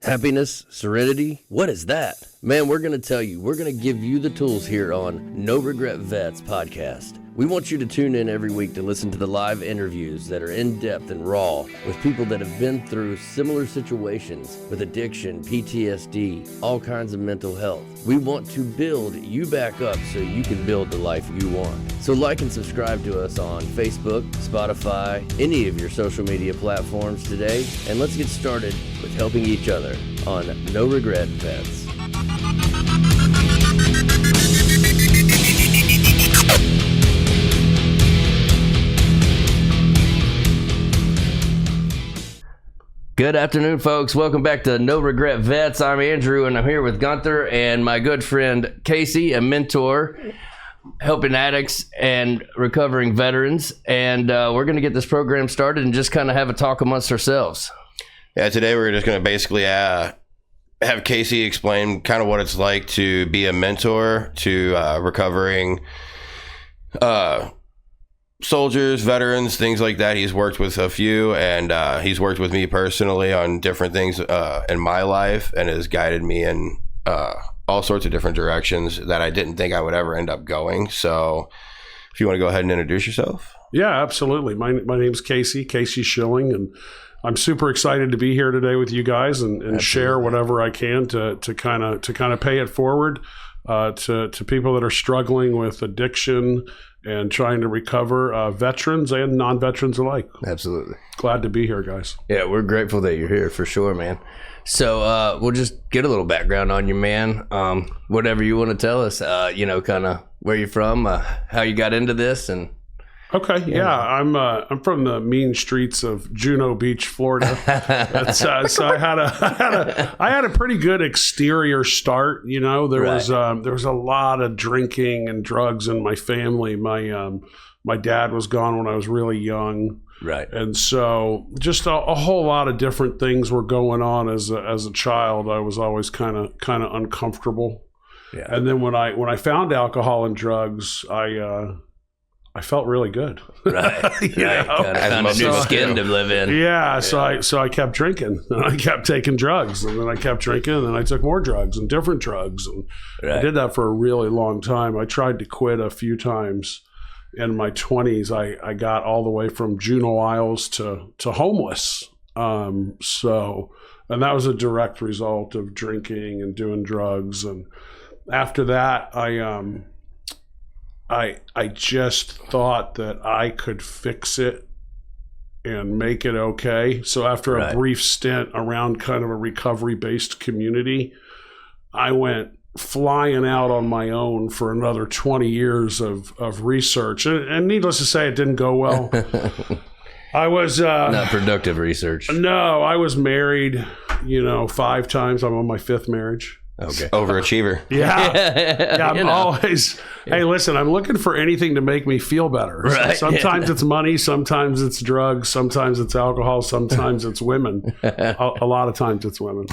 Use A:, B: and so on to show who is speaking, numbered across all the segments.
A: Happiness? Serenity? What is that? Man, we're going to tell you. We're going to give you the tools here on No Regret Vets podcast. We want you to tune in every week to listen to the live interviews that are in-depth and raw with people that have been through similar situations with addiction, PTSD, all kinds of mental health. We want to build you back up so you can build the life you want. So like and subscribe to us on Facebook, Spotify, any of your social media platforms today, and let's get started with helping each other on No Regret Vets. Good afternoon, folks. Welcome back to No Regret Vets. I'm Andrew, and I'm here with Gunther and my good friend Casey, a mentor helping addicts and recovering veterans. And we're going to get this program started and just kind of have a talk amongst ourselves.
B: Yeah, today we're just going to basically have Casey explain kind of what it's like to be a mentor to recovering soldiers, veterans, things like that. He's worked with a few, and he's worked with me personally on different things in my life, and has guided me in all sorts of different directions that I didn't think I would ever end up going. So if you want to go ahead and introduce yourself.
C: Yeah, absolutely. My name's Casey Schilling, and I'm super excited to be here today with you guys and share whatever I can to kind of pay it forward to people that are struggling with addiction and trying to recover, veterans and non-veterans alike.
A: Absolutely.
C: Glad to be here, guys.
A: Yeah, we're grateful that you're here for sure, man. So we'll just get a little background on you, man. Whatever you want to tell us, kind of where you're from, how you got into this, and
C: okay, yeah, I'm from the mean streets of Juno Beach, Florida. So I had a pretty good exterior start. You know, there was a lot of drinking and drugs in my family. My dad was gone when I was really young,
A: right,
C: and so just a whole lot of different things were going on as a child. I was always kind of uncomfortable,
A: yeah.
C: And then when I found alcohol and drugs, I felt really good.
A: Right. Kind of new skin to live in.
C: Yeah. So I kept drinking, and I kept taking drugs, and then I kept drinking, and then I took more drugs and different drugs. And I did that for a really long time. I tried to quit a few times in my 20s. I got all the way from juvenile aisles to homeless. And that was a direct result of drinking and doing drugs. And after that, I just thought that I could fix it and make it okay. So after a brief stint around kind of a recovery-based community, I went flying out on my own for another 20 years of research. And needless to say, it didn't go well. I was...
A: not productive research.
C: No, I was married, 5 times. I'm on my 5th marriage.
B: Okay. Overachiever.
C: Yeah. I'm always, hey, listen, I'm looking for anything to make me feel better.
A: Right.
C: Sometimes it's money, sometimes it's drugs, sometimes it's alcohol, sometimes it's women. A lot of times it's women.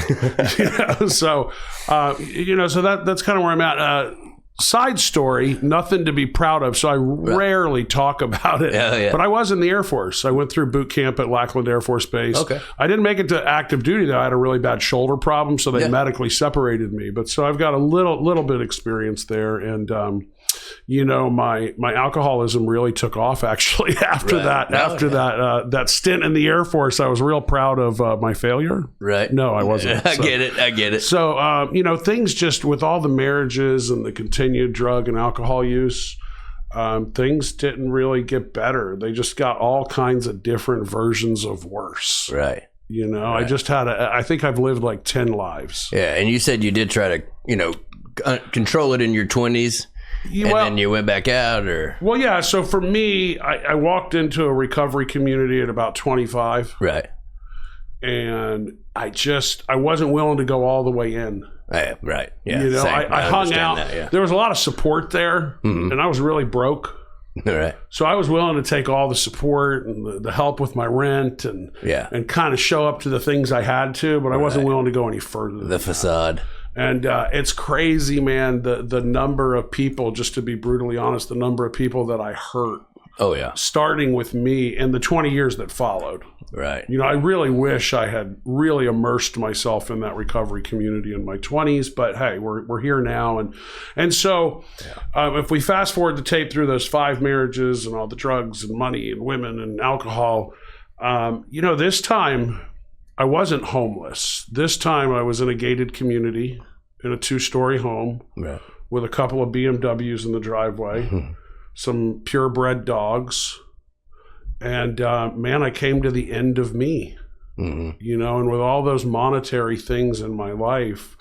C: So that's kind of where I'm at. Side story, nothing to be proud of, so I rarely talk about it.
A: Yeah.
C: But I was in the Air Force. I went through boot camp at Lackland Air Force Base.
A: Okay.
C: I didn't make it to active duty, though. I had a really bad shoulder problem, so they medically separated me. But so I've got a little bit of experience there. And, my alcoholism really took off, actually, after that. That stint in the Air Force, I was real proud of my failure.
A: Right.
C: No, I wasn't.
A: I get it.
C: So, things just with all the marriages and the continued drug and alcohol use, things didn't really get better. They just got all kinds of different versions of worse.
A: Right.
C: I just had I think I've lived like 10 lives.
A: Yeah. And you said you did try to, control it in your 20s. Then you went back out, or?
C: Well, yeah. So for me, I walked into a recovery community at about 25.
A: Right.
C: And I wasn't willing to go all the way in.
A: Right. Yeah.
C: I hung out.
A: That, yeah.
C: There was a lot of support there, and I was really broke.
A: All right.
C: So I was willing to take all the support and the help with my rent and kind of show up to the things I had to, but I wasn't willing to go any further than
A: the facade.
C: And it's crazy, man, the number of people, just to be brutally honest, the number of people that I hurt
A: Oh, yeah.
C: Starting with me and the 20 years that followed.
A: Right.
C: I really wish I had really immersed myself in that recovery community in my 20s, but hey, we're here now. And so if we fast forward the tape through those 5 marriages and all the drugs and money and women and alcohol, this time I wasn't homeless. This time I was in a gated community in a 2-story home with a couple of BMWs in the driveway, some purebred dogs. And man, I came to the end of me, and with all those monetary things in my life,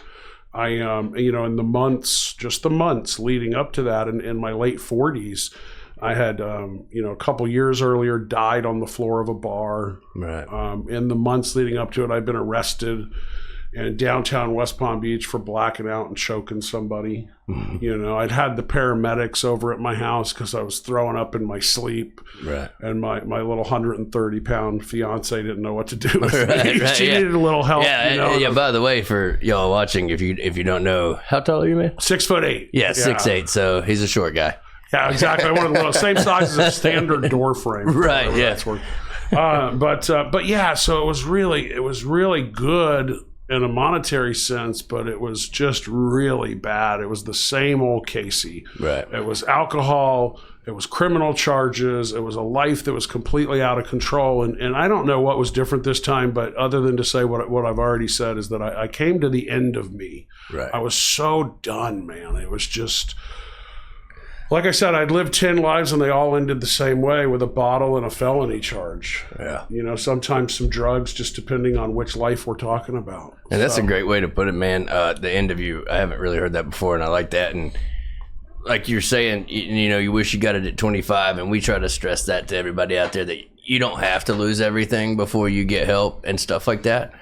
C: I, in the months leading up to that, in my late 40s, I had, a couple years earlier, died on the floor of a bar.
A: Right.
C: In the months leading up to it, I'd been arrested in downtown West Palm Beach for blacking out and choking somebody. I'd had the paramedics over at my house because I was throwing up in my sleep.
A: Right.
C: And my little 130-pound fiance didn't know what to do with me.
A: Right,
C: She needed a little help.
A: Yeah. By the way, for y'all watching, if you don't know, how tall are you, man?
C: 6'8".
A: Yeah, 6'8". So he's a short guy.
C: Yeah, exactly. I wanted the same size as a standard door frame.
A: Right. Yeah.
C: But yeah. So it was really good in a monetary sense, but it was just really bad. It was the same old Casey.
A: Right.
C: It was alcohol. It was criminal charges. It was a life that was completely out of control. And I don't know what was different this time, but other than to say what I've already said is that I came to the end of me.
A: Right.
C: I was so done, man. It was just, like I said, I'd lived 10 lives and they all ended the same way, with a bottle and a felony charge.
A: Yeah.
C: Sometimes some drugs, just depending on which life we're talking about.
A: And that's a great way to put it, man. The end of you. I haven't really heard that before, and I like that. And like you're saying, you wish you got it at 25, and we try to stress that to everybody out there, that you don't have to lose everything before you get help and stuff like that.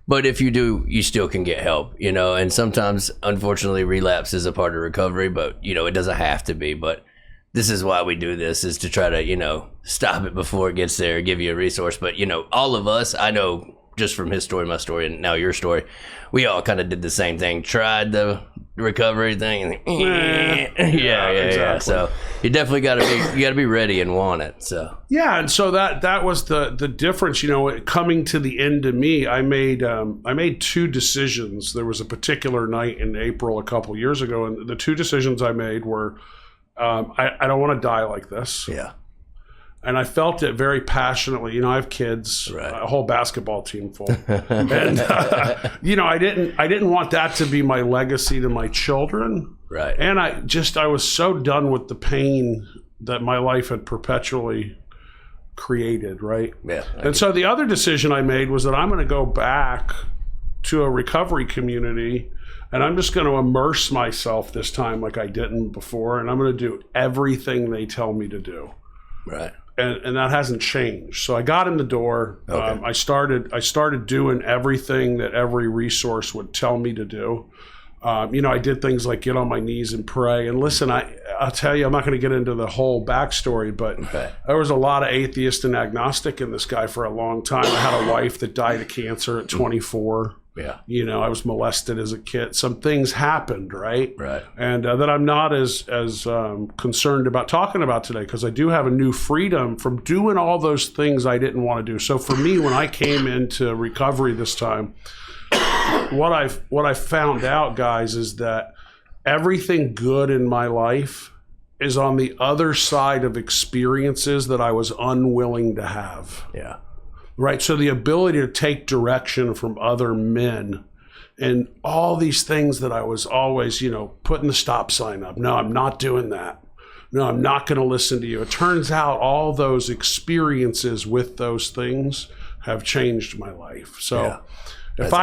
A: But if you do, you still can get help, and sometimes, unfortunately, relapse is a part of recovery, but, it doesn't have to be. But this is why we do this, is to try to, stop it before it gets there, give you a resource. But, all of us, I know just from his story, my story, and now your story, we all kind of did the same thing, tried the recovery thing, and yeah. So you definitely got to be ready and want it. So
C: yeah, and so that was the difference. Coming to the end of me, I made 2 decisions. There was a particular night in April a couple years ago, and the 2 decisions I made were, I don't want to die like this.
A: Yeah.
C: And I felt it very passionately. I have kids,
A: right.
C: A whole basketball team full, and I didn't want that to be my legacy to my children.
A: Right.
C: And I was so done with the pain that my life had perpetually created. Right.
A: Yeah.
C: And so the other decision I made was that I'm going to go back to a recovery community, and I'm just going to immerse myself this time like I didn't before, and I'm going to do everything they tell me to do.
A: Right.
C: And that hasn't changed. So I got in the door.
A: Okay.
C: I started doing everything that every resource would tell me to do. I did things like get on my knees and pray. And listen, I'll tell you, I'm not going to get into the whole backstory, but there was a lot of atheist and agnostic in this guy for a long time. I had a wife that died of cancer at 24.
A: Yeah.
C: I was molested as a kid. Some things happened, right?
A: Right.
C: And that I'm not as concerned about talking about today, because I do have a new freedom from doing all those things I didn't want to do. So for me, when I came into recovery this time, what I found out, guys, is that everything good in my life is on the other side of experiences that I was unwilling to have.
A: Yeah.
C: Right. So the ability to take direction from other men and all these things that I was always, putting the stop sign up. No, I'm not doing that. No, I'm not going to listen to you. It turns out all those experiences with those things have changed my life. So
A: yeah.
C: if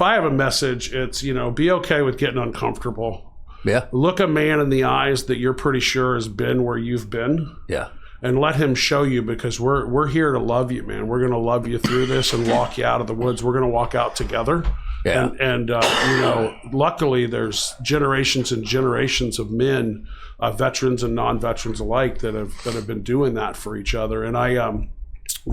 C: I have a message, it's, be okay with getting uncomfortable.
A: Yeah.
C: Look a man in the eyes that you're pretty sure has been where you've been.
A: Yeah.
C: And let him show you, because we're here to love you, man. We're going to love you through this and walk you out of the woods. We're going to walk out together.
A: Yeah.
C: And luckily there's generations and generations of men, veterans and non-veterans alike, that have been doing that for each other. And I,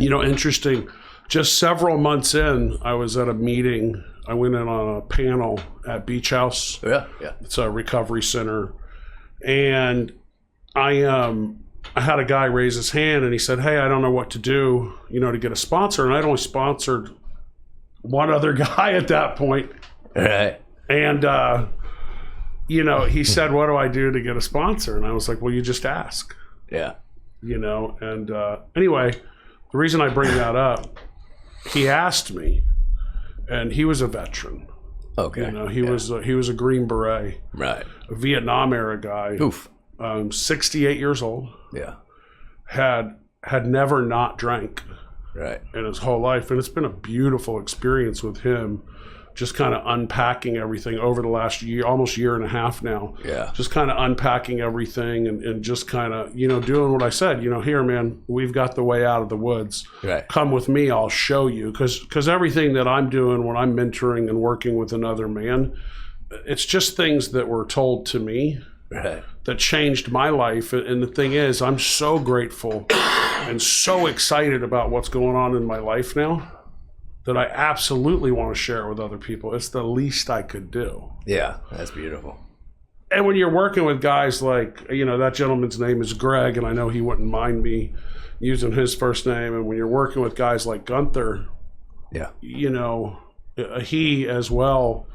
C: interesting, just several months in, I was at a meeting. I went in on a panel at Beach House.
A: Yeah. Yeah.
C: It's a recovery center. And I had a guy raise his hand and he said, "Hey, I don't know what to do, to get a sponsor." And I'd only sponsored one other guy at that point.
A: Right.
C: And, he said, "What do I do to get a sponsor?" And I was like, "Well, you just ask."
A: Yeah.
C: And anyway, the reason I bring that up, he asked me, and he was a veteran.
A: Okay.
C: He was a Green Beret.
A: Right.
C: A Vietnam era guy.
A: Oof.
C: 68 years old.
A: Yeah.
C: Had never not drank
A: Right.
C: in his whole life. And it's been a beautiful experience with him, just kind of unpacking everything over the last year, almost year and a half now.
A: Yeah.
C: Just kind of unpacking everything and just kind of, doing what I said, here, man, we've got the way out of the woods.
A: Right.
C: Come with me, I'll show you. Because everything that I'm doing when I'm mentoring and working with another man, it's just things that were told to me.
A: Right.
C: That changed my life. And the thing is, I'm so grateful and so excited about what's going on in my life now that I absolutely want to share it with other people. It's the least I could do.
A: Yeah, that's beautiful.
C: And when you're working with guys like, that gentleman's name is Greg, and I know he wouldn't mind me using his first name. And when you're working with guys like Gunther,
A: yeah,
C: he as well,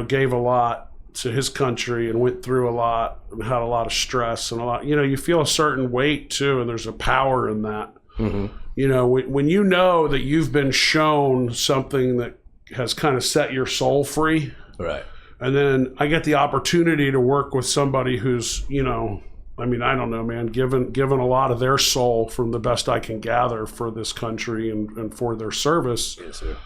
C: gave a lot to his country and went through a lot and had a lot of stress and a lot, you feel a certain weight too. And there's a power in that. Mm-hmm. When you know that you've been shown something that has kind of set your soul free.
A: Right.
C: And then I get the opportunity to work with somebody who's, I don't know, man, given a lot of their soul from the best I can gather for this country and for their service.
A: Yes, sir.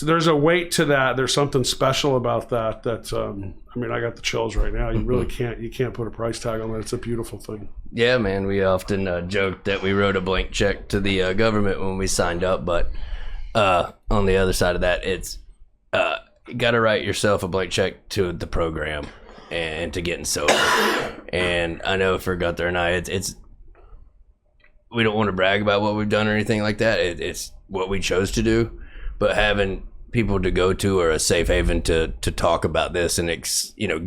C: There's a weight to that. There's something special about that. I got the chills right now. You really can't put a price tag on that. It's a beautiful thing.
A: Yeah, man. We often joke that we wrote a blank check to the government when we signed up, but on the other side of that, it's you got to write yourself a blank check to the program and to getting sober. And I know for Gunther and I, it's we don't want to brag about what we've done or anything like that. It's what we chose to do. But having people to go to or a safe haven to talk about this and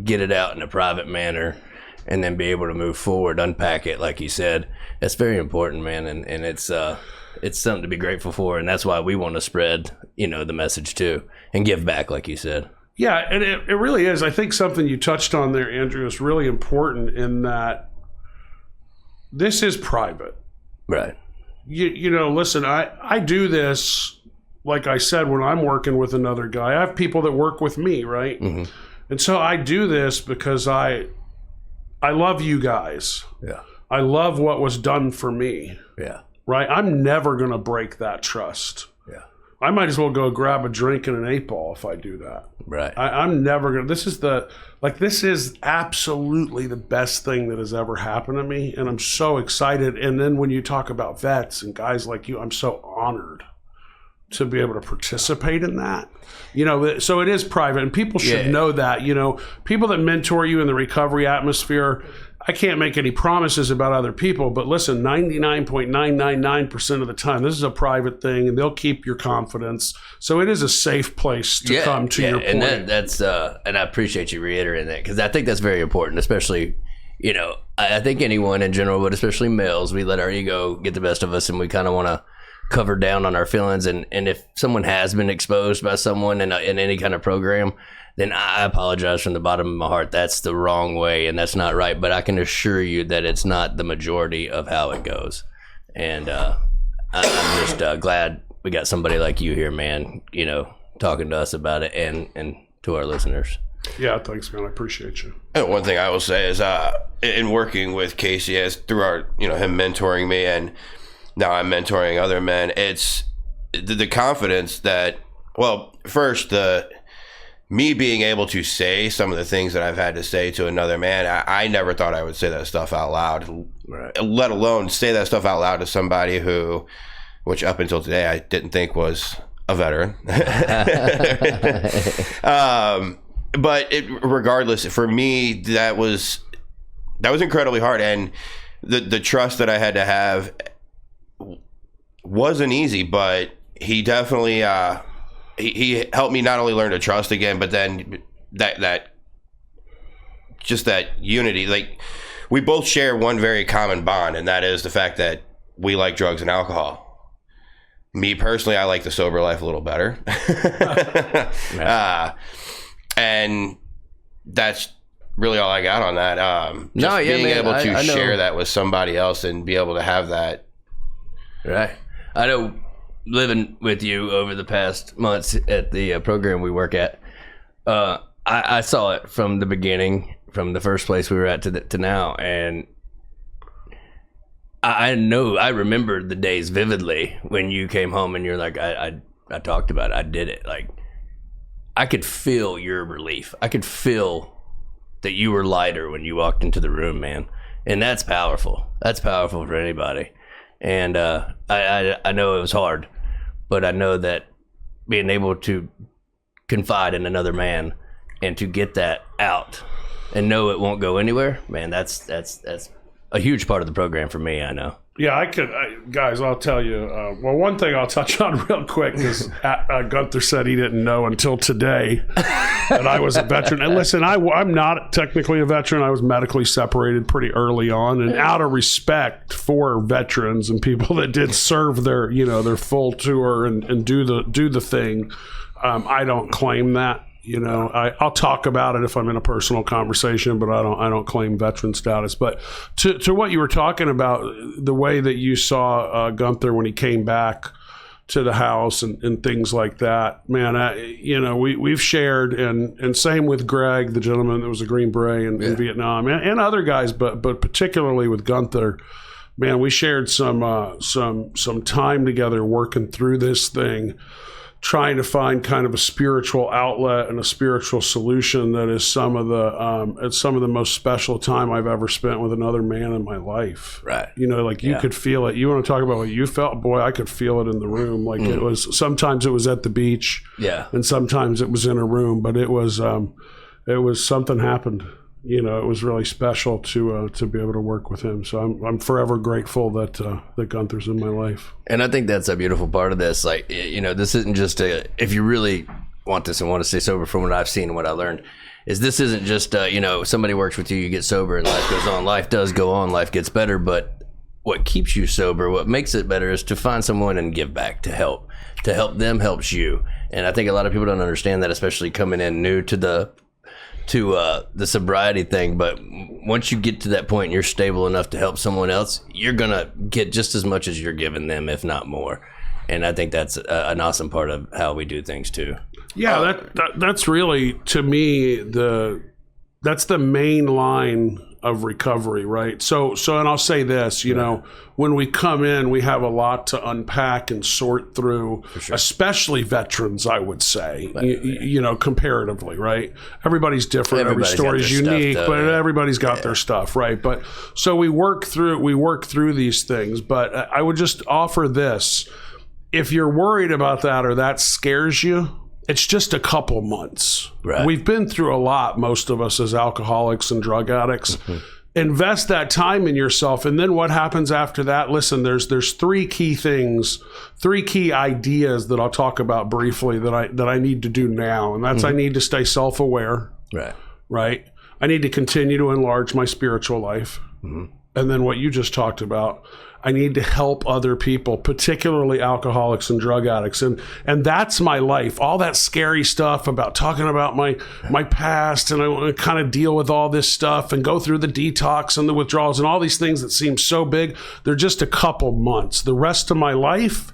A: get it out in a private manner and then be able to move forward, unpack it like you said, that's very important, man. And it's something to be grateful for, and that's why we want to spread the message too and give back like you said.
C: Yeah, and it really is. I think something you touched on there, Andrew, is really important in that this is private.
A: Right.
C: Listen, I do this. Like I said, when I'm working with another guy, I have people that work with me, right? Mm-hmm. And so I do this because I love you guys.
A: Yeah.
C: I love what was done for me.
A: Yeah.
C: Right? I'm never going to break that trust.
A: Yeah.
C: I might as well go grab a drink and an 8-ball if I do that.
A: Right.
C: I'm never going to. This is absolutely the best thing that has ever happened to me. And I'm so excited. And then when you talk about vets and guys like you, I'm so honored to be able to participate in that, so it is private and people should know that, people that mentor you in the recovery atmosphere, I can't make any promises about other people, but listen, 99.999% of the time, this is a private thing and they'll keep your confidence. So it is a safe place to come to your point.
A: And that's, and I appreciate you reiterating that because I think that's very important, especially, I think anyone in general, but especially males, we let our ego get the best of us and we kind of want to cover down on our feelings, and if someone has been exposed by someone in any kind of program, then I apologize from the bottom of my heart. That's the wrong way and that's not right, but I can assure you that it's not the majority of how it goes. And I'm just glad we got somebody like you here, man, talking to us about it and to our listeners.
C: Yeah, thanks, man. I appreciate you.
B: And one thing I will say is in working with Casey, as through our him mentoring me, and now I'm mentoring other men, it's the confidence that, well, first, me being able to say some of the things that I've had to say to another man, I never thought I would say that stuff out loud, right. Let alone say that stuff out loud to somebody which up until today, I didn't think was a veteran. But regardless, for me, that was incredibly hard. And the trust that I had to have wasn't easy, but he definitely he helped me not only learn to trust again, but then that unity. Like we both share one very common bond, and that is the fact that we like drugs and alcohol. Me personally, I like the sober life a little better. And that's really all I got on that. Being able to share that with somebody else and be able to have that.
A: Right. I know, living with you over the past months at the program we work at, I saw it from the beginning, from the first place we were at to now, and I remember the days vividly when you came home and you're like, I talked about it, I did it. Like, I could feel your relief. I could feel that you were lighter when you walked into the room, man. And that's powerful. That's powerful for anybody. And I know it was hard, but I know that being able to confide in another man and to get that out and know it won't go anywhere, man, that's a huge part of the program for me, I know.
C: Yeah, guys, I'll tell you. Well, one thing I'll touch on real quick is Gunther said he didn't know until today that I was a veteran. And listen, I'm not technically a veteran. I was medically separated pretty early on, and out of respect for veterans and people that did serve their full tour and do the thing, I don't claim that. I'll talk about it if I'm in a personal conversation, but I don't claim veteran status. But to what you were talking about, the way that you saw Gunther when he came back to the house and things like that, man, we've shared, and same with Greg, the gentleman that was a Green Beret in Vietnam, and other guys, but particularly with Gunther, man, we shared some time together working through this thing, trying to find kind of a spiritual outlet and a spiritual solution that is some of the most special time I've ever spent with another man in my life.
A: Right.
C: You could feel it. You want to talk about what you felt? Boy, I could feel it in the room. Like it was, sometimes it was at the beach. Yeah. And sometimes it was in a room, but it was something happened. It was really special to be able to work with him. So I'm forever grateful that Gunther's in my life.
A: And I think that's a beautiful part of this. Like, this isn't just if you really want this and want to stay sober, from what I've seen and what I learned, is this isn't just somebody works with you, you get sober and life goes on. Life does go on, life gets better, but what keeps you sober, what makes it better, is to find someone and give back, to help them helps you. And I think a lot of people don't understand that, especially coming in new to the sobriety thing. But once you get to that point and you're stable enough to help someone else, you're gonna get just as much as you're giving them, if not more. And I think that's an awesome part of how we do things too.
C: Yeah, that's really, to me, that's the main line of recovery, right? So, and I'll say this, when we come in, we have a lot to unpack and sort through, especially veterans, I would say, comparatively, right? Everybody's different. Every story's unique, but everybody's got their stuff, right? But so we work through these things, but I would just offer this. If you're worried about that or that scares you, it's just a couple months. Right. We've been through a lot, most of us as alcoholics and drug addicts. Mm-hmm. Invest that time in yourself. And then what happens after that? Listen, there's three key ideas that I'll talk about briefly that I need to do now. And that's, I need to stay self-aware. Right. I need to continue to enlarge my spiritual life. Mm-hmm. And then what you just talked about, I need to help other people, particularly alcoholics and drug addicts. And that's my life. All that scary stuff about talking about my past, and I want to kind of deal with all this stuff and go through the detox and the withdrawals and all these things that seem so big. They're just a couple months. The rest of my life,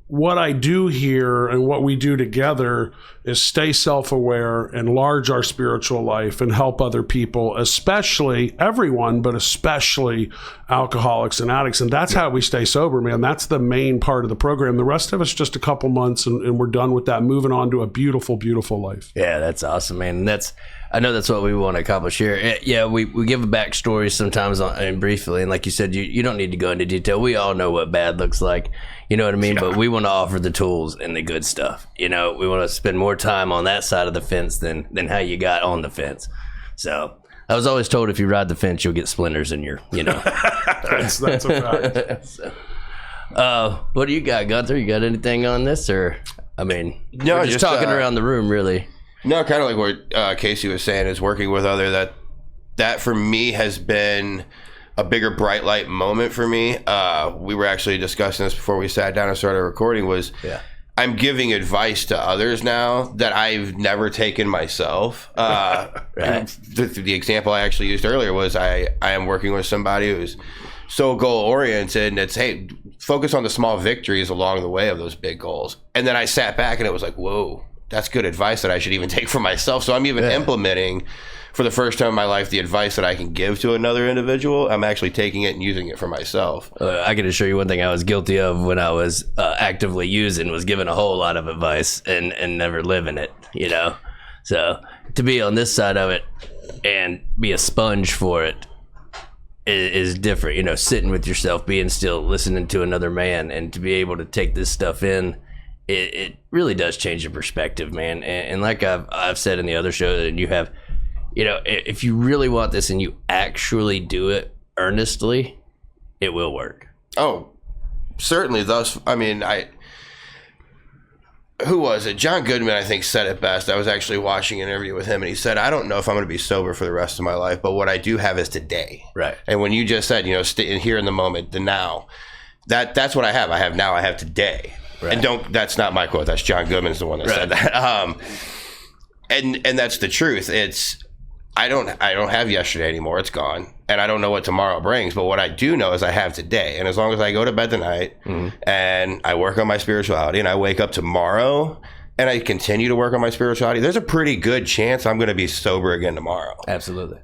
C: what I do here and what we do together is stay self-aware, enlarge our spiritual life, and help other people, especially everyone, but especially alcoholics and addicts. And that's how we stay sober, man. That's the main part of the program. The rest of it's just a couple months and we're done with that, moving on to a beautiful, beautiful life.
A: Yeah, that's awesome, man. I know that's what we want to accomplish here. Yeah, we give a backstory sometimes and briefly, and like you said, you don't need to go into detail. We all know what bad looks like, you know what I mean? Yeah. But we want to offer the tools and the good stuff. We want to spend more time on that side of the fence than how you got on the fence. So I was always told if you ride the fence, you'll get splinters in your,
C: that's a fact.
A: So, what do you got, Gunther? You got anything on this, or we're just talking around the room, really?
B: No, kind of like what Casey was saying, is working with other that for me has been a bigger bright light moment for me. We were actually discussing this before we sat down and started recording. I'm giving advice to others now that I've never taken myself. The example I actually used earlier was I am working with somebody who's so goal oriented, and it's, hey, focus on the small victories along the way of those big goals. And then I sat back and it was like, whoa, that's good advice that I should even take for myself. So I'm even implementing for the first time in my life the advice that I can give to another individual. I'm actually taking it and using it for myself.
A: I can assure you one thing I was guilty of when I was actively using was giving a whole lot of advice and never living it, you know. So to be on this side of it and be a sponge for it is different, you know, sitting with yourself, being still, listening to another man, and to be able to take this stuff in, it really does change your perspective, man. And like I've said in the other show, and you have, you know, if you really want this and you actually do it earnestly, it will work. Oh,
B: certainly. Who was it? John Goodman, I think, said it best. I was actually watching an interview with him, and he said, I don't know if I'm going to be sober for the rest of my life, but what I do have is today.
A: Right.
B: And when you just said, you know, stay here in the moment, the now, that's what I have. I have now, I have today. Right. And that's not my quote. That's John Goodman's the one that said that. And that's the truth. I don't have yesterday anymore. It's gone. And I don't know what tomorrow brings. But what I do know is I have today. And as long as I go to bed tonight and I work on my spirituality and I wake up tomorrow and I continue to work on my spirituality, there's a pretty good chance I'm going to be sober again tomorrow.
A: Absolutely.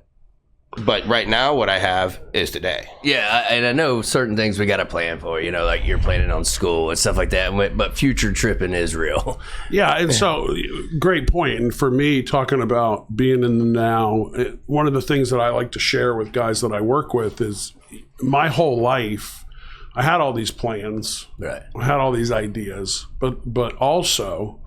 B: But right now, what I have is today.
A: Yeah, and I know certain things we got to plan for, you know, like you're planning on school and stuff like that, but future tripping is real.
C: Yeah, and so great point. And for me, talking about being in the now, one of the things that I like to share with guys that I work with is my whole life, I had all these plans.
A: Right.
C: I had all these ideas, but also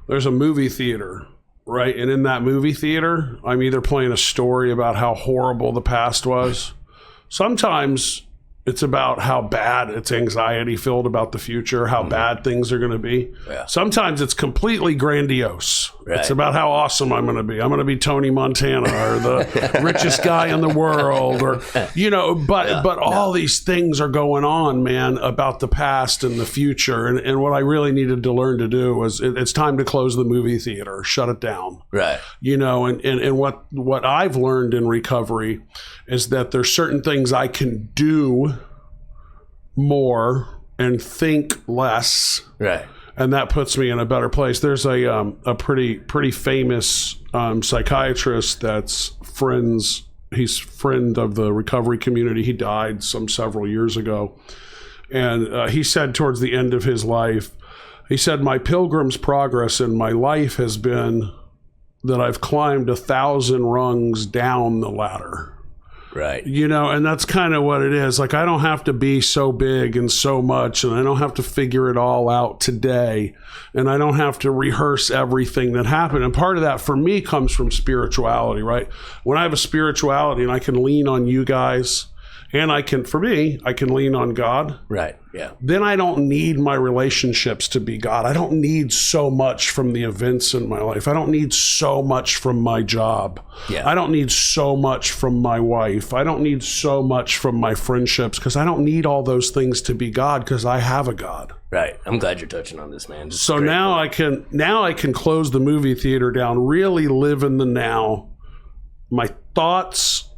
C: there's a movie theater. Right. And in that movie theater, I'm either playing a story about how horrible the past was. Sometimes it's about how bad, it's anxiety filled about the future, how bad things are going to be. Yeah. Sometimes it's completely grandiose. Right. It's about how awesome I'm going to be. I'm going to be Tony Montana or the richest guy in the world, or, you know, but all these things are going on, man, about the past and the future. And what I really needed to learn to do was it's time to close the movie theater, shut it down.
A: Right.
C: You know, and what I've learned in recovery is that there's certain things I can do more and think less.
A: Right.
C: And that puts me in a better place. There's a pretty famous psychiatrist that's he's friend of the recovery community. He died several years ago. And he said towards the end of his life, he said, my pilgrim's progress in my life has been that I've climbed 1,000 rungs down the ladder.
A: Right.
C: You know, and that's kind of what it is. Like, I don't have to be so big and so much, and I don't have to figure it all out today, and I don't have to rehearse everything that happened. And part of that for me comes from spirituality, right? When I have a spirituality and I can lean on you guys, and I can lean on God.
A: Right. Yeah.
C: Then I don't need my relationships to be God. I don't need so much from the events in my life. I don't need so much from my job.
A: Yeah.
C: I don't need so much from my wife. I don't need so much from my friendships, because I don't need all those things to be God, because I have a God.
A: Right. I'm glad you're touching on this, man.
C: So now I can close the movie theater down, really live in the now. My thoughts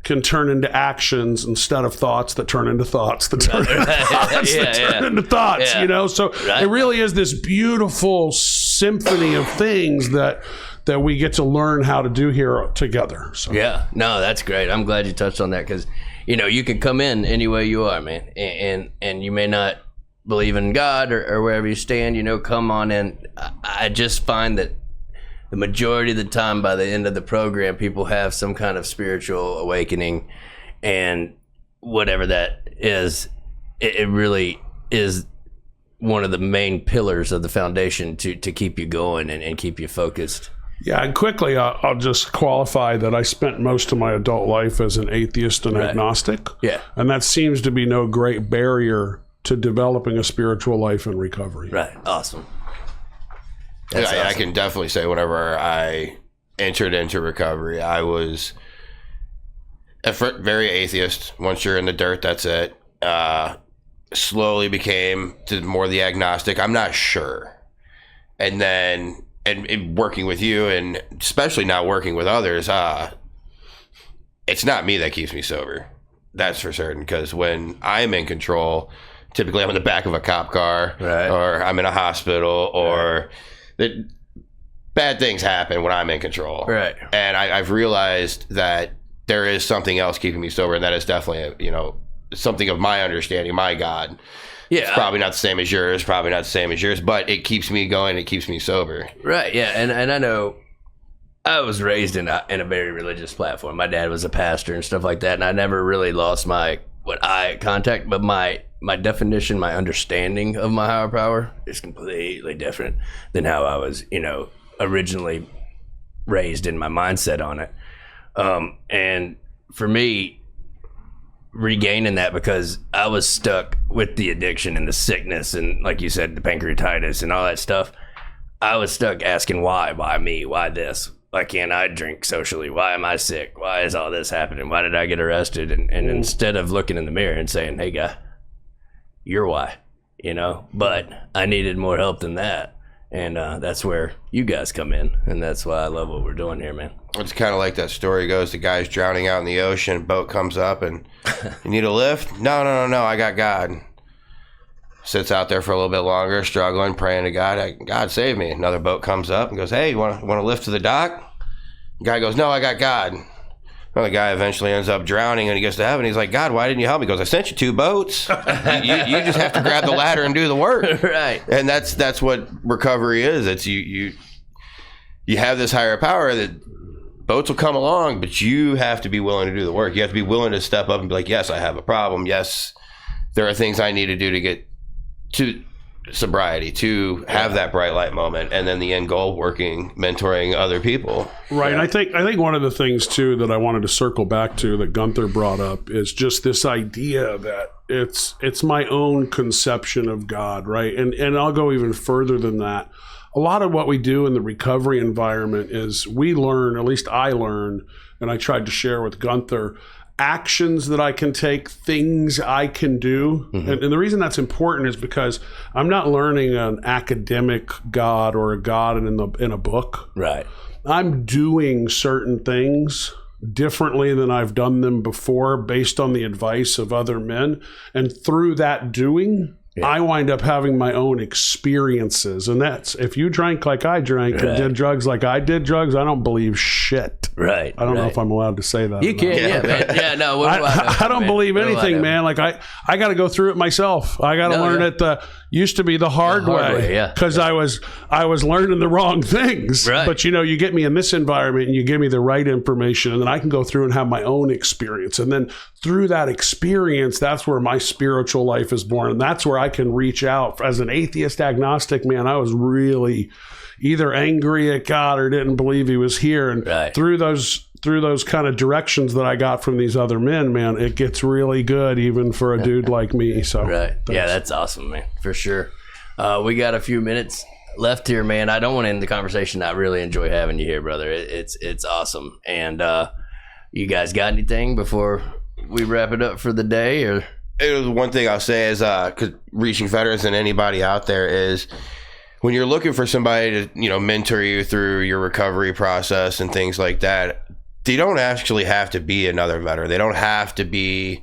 C: can turn into actions instead of thoughts that turn into thoughts that turn into thoughts that turn into thoughts, you know? So it really is this beautiful symphony of things that we get to learn how to do here together. So.
A: Yeah, no, that's great. I'm glad you touched on that, because, you know, you can come in any way you are, man, and you may not believe in God or wherever you stand, you know, come on in. I just find that the majority of the time, by the end of the program, people have some kind of spiritual awakening, and whatever that is, it really is one of the main pillars of the foundation to keep you going and keep you focused.
C: Yeah, and quickly, I'll just qualify that I spent most of my adult life as an atheist and agnostic.
A: Yeah.
C: And that seems to be no great barrier to developing a spiritual life in recovery.
A: Right. Awesome.
B: I can definitely say whenever I entered into recovery, I was at first very atheist. Once you're in the dirt, that's it. Slowly became to more the agnostic. I'm not sure. And then, and working with you, and especially now working with others, it's not me that keeps me sober. That's for certain. Because when I'm in control, typically I'm in the back of a cop car,
A: right,
B: or I'm in a hospital, or bad things happen when I'm in control.
A: Right.
B: And I've realized that there is something else keeping me sober, and that is definitely, something of my understanding, my God.
A: Yeah.
B: It's probably not the same as yours, but it keeps me going, it keeps me sober.
A: Right, yeah. And I know I was raised in a very religious platform. My dad was a pastor and stuff like that, and I never really lost my contact, but my definition, my understanding of my higher power is completely different than how I was, originally raised in my mindset on it. And for me, regaining that, because I was stuck with the addiction and the sickness and, like you said, the pancreatitis and all that stuff. I was stuck asking why me, why this? Why can't I drink socially? Why am I sick? Why is all this happening? Why did I get arrested? And instead of looking in the mirror and saying, hey guy, you're why, but I needed more help than that. And that's where you guys come in, and that's why I love what we're doing here, man.
B: It's kind of like that story goes, the guy's drowning out in the ocean, boat comes up, and you need a lift? No, I got God. Sits out there for a little bit longer, struggling, praying to God. God save me. Another boat comes up and goes, hey, you want to lift to the dock? The guy goes, no, I got God. Well, the guy eventually ends up drowning, and he gets to heaven. He's like, God, why didn't you help me? He goes, I sent you 2 boats. You just have to grab the ladder and do the work.
A: Right.
B: And that's what recovery is. It's you have this higher power that boats will come along, but you have to be willing to do the work. You have to be willing to step up and be like, yes, I have a problem. Yes, there are things I need to do to get to sobriety, to have that bright light moment, and then the end goal, mentoring other people.
C: Right. Yeah. And I think one of the things too that I wanted to circle back to that Gunther brought up is just this idea that it's my own conception of God, right? And I'll go even further than that. A lot of what we do in the recovery environment is we learn, at least I learned, and I tried to share with Gunther, actions that I can take, things I can do. Mm-hmm. And the reason that's important is because I'm not learning an academic God or a God in a book.
A: Right.
C: I'm doing certain things differently than I've done them before based on the advice of other men. And through that doing, I wind up having my own experiences. And that's, if you drank like I drank and did drugs like I did drugs, I don't believe shit.
A: Right.
C: I don't know if I'm allowed to say that.
A: You can, man. Yeah, no.
C: I don't believe anything, man. Like I got to go through it myself. I got to learn it used to be the hard way. Because I was learning the wrong things.
A: Right.
C: But you get me in this environment and you give me the right information, and then I can go through and have my own experience. And then through that experience, that's where my spiritual life is born. And that's where I can reach out. As an atheist agnostic, man, I was really either angry at God or didn't believe he was here. And through those kind of directions that I got from these other men, man, it gets really good even for a dude like me. So
A: that's awesome, man, for sure. We got a few minutes left here, man. I don't want to end the conversation. I really enjoy having you here, brother. It's awesome. And you guys got anything before we wrap it up for the day? Or
B: it was one thing I'll say is, cause reaching veterans and anybody out there is, when you're looking for somebody to, mentor you through your recovery process and things like that, they don't actually have to be another veteran. They don't have to be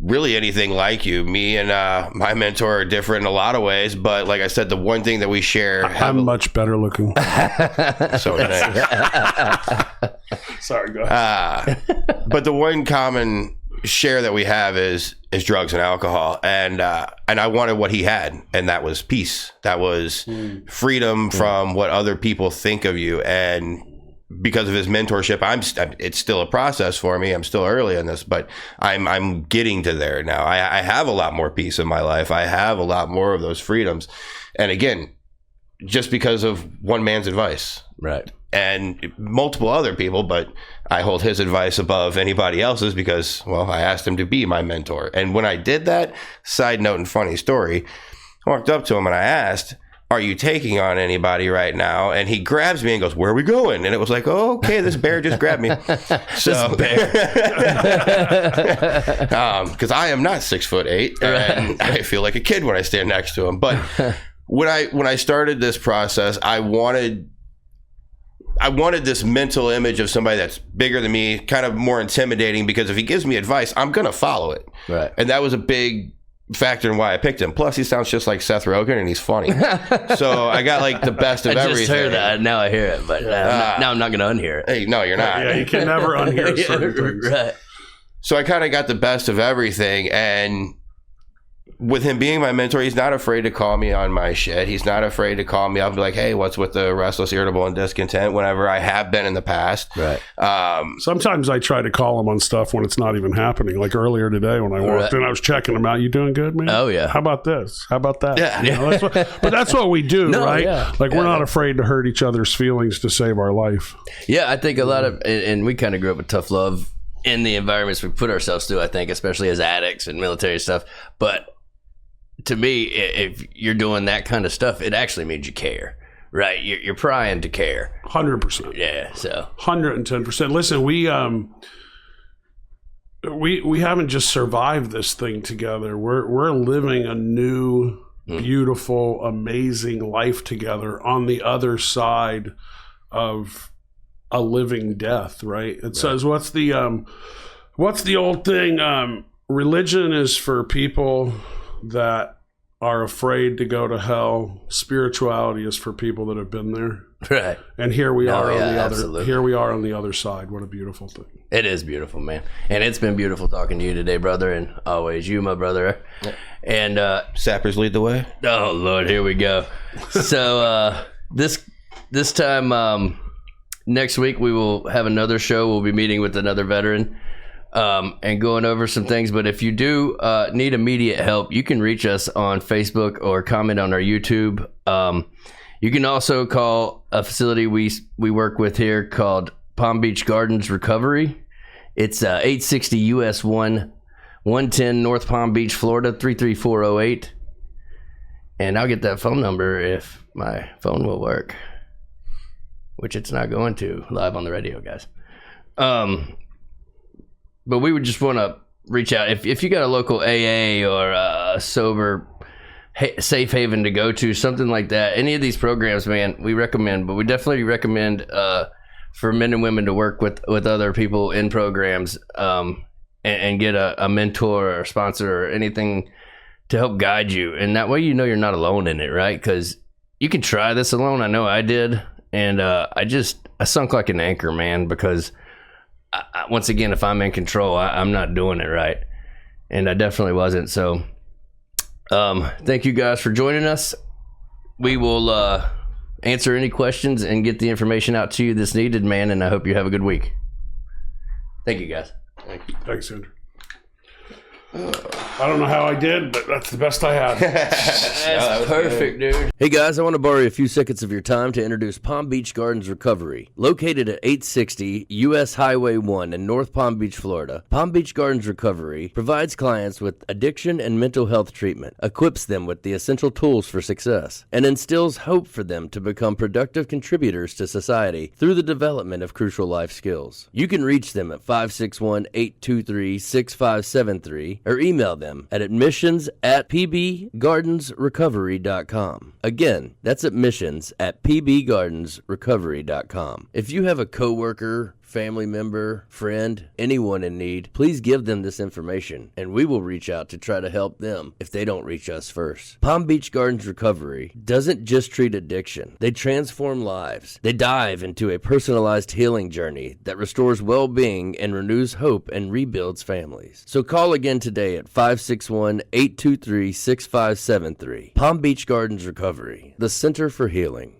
B: really anything like you. Me and my mentor are different in a lot of ways, but like I said, the one thing that we share...
C: I'm much better looking.
B: So nice.
C: Sorry, go ahead.
B: But the one common share that we have is drugs and alcohol, and I wanted what he had, and that was peace. That was freedom from what other people think of you. And because of his mentorship, it's still a process for me. I'm still early in this, but I'm getting to there now. I have a lot more peace in my life. I have a lot more of those freedoms, and again, just because of one man's advice,
A: right?
B: And multiple other people, but I hold his advice above anybody else's because, well, I asked him to be my mentor. And when I did that, side note and funny story, I walked up to him and I asked, are you taking on anybody right now? And he grabs me and goes, where are we going? And it was like, oh, okay, this bear just grabbed me. So, because I am not 6'8", and I feel like a kid when I stand next to him. But when I started this process, I wanted this mental image of somebody that's bigger than me, kind of more intimidating, because if he gives me advice, I'm going to follow it.
A: Right.
B: And that was a big factor in why I picked him. Plus, he sounds just like Seth Rogen, and he's funny. So I got like the best of everything. I just heard
A: that. Now I hear it, but now I'm not going to unhear it.
B: Hey, no, you're not.
C: Yeah, you can never unhear certain things.
A: Right.
B: So I kind of got the best of everything, and with him being my mentor, he's not afraid to call me on my shit. He's not afraid to call me up and be like, hey, what's with the restless, irritable, and discontent, whenever I have been in the past.
A: Right.
C: Sometimes I try to call him on stuff when it's not even happening. Like earlier today when I walked in, I was checking him out. You doing good, man?
A: Oh, yeah.
C: How about this? How about that?
B: Yeah.
C: You know, but that's what we do, right?
A: Yeah.
C: Like we're not afraid to hurt each other's feelings to save our life.
A: Yeah, I think a lot of, and we kind of grew up with tough love in the environments we put ourselves through, I think, especially as addicts and military stuff. But to me, if you're doing that kind of stuff, it actually means you care, right? You're prying to care.
C: 100%.
A: Yeah, so
C: 110%. Listen, we haven't just survived this thing together. We're living a new, beautiful, amazing life together on the other side of a living death, right? It says, what's the old thing? Religion is for people that are afraid to go to hell. Spirituality is for people that have been there.
A: right.
C: And here we are on the
A: absolutely.
C: other. Here we are on the other side. What a beautiful thing!
A: It is beautiful, man, and it's been beautiful talking to you today, brother, and always you, my brother. And
B: Sappers lead the way.
A: Oh Lord, here we go. So this time next week we will have another show. We'll be meeting with another veteran. And going over some things. But if you do need immediate help, you can reach us on Facebook or comment on our YouTube. You can also call a facility we work with here called Palm Beach Gardens Recovery. It's 860 US 110 North Palm Beach, Florida, 33408. And I'll get that phone number if my phone will work, which it's not going to live on the radio, guys. But we would just want to reach out. If you got a local AA or a sober safe haven to go to, something like that, any of these programs, man, we recommend. But we definitely recommend for men and women to work with other people in programs and get a mentor or a sponsor or anything to help guide you. And that way you know you're not alone in it, right? Because you can try this alone. I know I did. And I sunk like an anchor, man, because once again, if I'm in control, I'm not doing it right. And I definitely wasn't. So thank you guys for joining us. We will answer any questions and get the information out to you that's needed, man. And I hope you have a good week. Thank you, guys.
C: Thank you. Thanks, Andrew. I don't know how I did, but that's the best I had.
A: That's perfect, dude. Hey guys, I want to borrow a few seconds of your time to introduce Palm Beach Gardens Recovery. Located at 860 US Highway 1 in North Palm Beach, Florida, Palm Beach Gardens Recovery provides clients with addiction and mental health treatment, equips them with the essential tools for success, and instills hope for them to become productive contributors to society through the development of crucial life skills. You can reach them at 561-823-6573 or email them at admissions@pbgardensrecovery.com. Again, that's admissions@pbgardensrecovery.com. If you have a coworker, family member, friend, anyone in need, please give them this information, and we will reach out to try to help them if they don't reach us first. Palm Beach Gardens Recovery doesn't just treat addiction. They transform lives. They dive into a personalized healing journey that restores well-being and renews hope and rebuilds families. So call again today at 561-823-6573. Palm Beach Gardens Recovery, the Center for Healing.